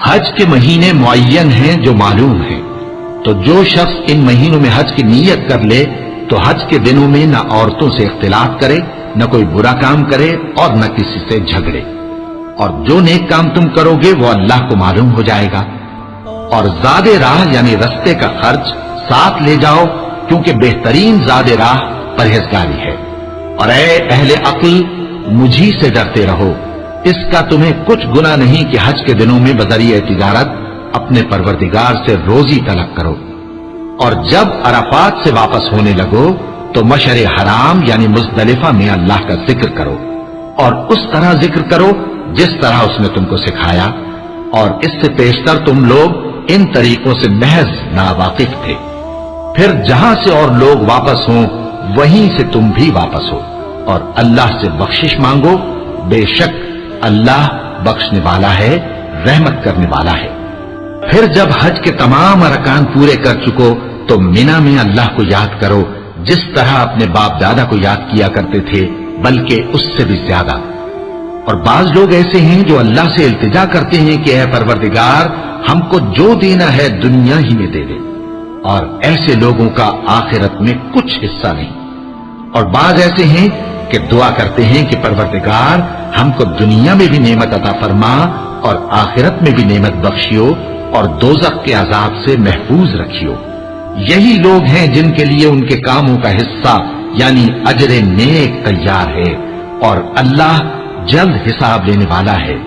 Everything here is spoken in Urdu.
حج کے مہینے معین ہیں جو معلوم ہیں، تو جو شخص ان مہینوں میں حج کی نیت کر لے تو حج کے دنوں میں نہ عورتوں سے اختلاط کرے، نہ کوئی برا کام کرے اور نہ کسی سے جھگڑے، اور جو نیک کام تم کرو گے وہ اللہ کو معلوم ہو جائے گا۔ اور زاد راہ یعنی رستے کا خرچ ساتھ لے جاؤ، کیونکہ بہترین زاد راہ پرہیزگاری ہے۔ اور اے اہل عقل، مجھی سے ڈرتے رہو، اس کا تمہیں کچھ گناہ نہیں کہ حج کے دنوں میں بذریعہ تجارت اپنے پروردگار سے روزی طلب کرو۔ اور جب عرفات سے واپس ہونے لگو تو مشعر حرام یعنی مزدلفہ میں اللہ کا ذکر کرو، اور اس طرح ذکر کرو جس طرح اس نے تم کو سکھایا، اور اس سے پیشتر تم لوگ ان طریقوں سے محض ناواقف تھے۔ پھر جہاں سے اور لوگ واپس ہوں وہیں سے تم بھی واپس ہو، اور اللہ سے بخشش مانگو، بے شک اللہ بخشنے والا ہے، رحمت کرنے والا ہے۔ پھر جب حج کے تمام ارکان پورے کر چکو تو مینا میں اللہ کو یاد کرو جس طرح اپنے باپ دادا کو یاد کیا کرتے تھے، بلکہ اس سے بھی زیادہ۔ اور بعض لوگ ایسے ہیں جو اللہ سے التجا کرتے ہیں کہ اے پروردگار، ہم کو جو دینا ہے دنیا ہی میں دے دے، اور ایسے لوگوں کا آخرت میں کچھ حصہ نہیں۔ اور بعض ایسے ہیں کہ دعا کرتے ہیں کہ پروردگار ہم کو دنیا میں بھی نعمت عطا فرما اور آخرت میں بھی نعمت بخشیو اور دوزخ کے عذاب سے محفوظ رکھیو۔ یہی لوگ ہیں جن کے لیے ان کے کاموں کا حصہ یعنی اجر نیک تیار ہے، اور اللہ جلد حساب لینے والا ہے۔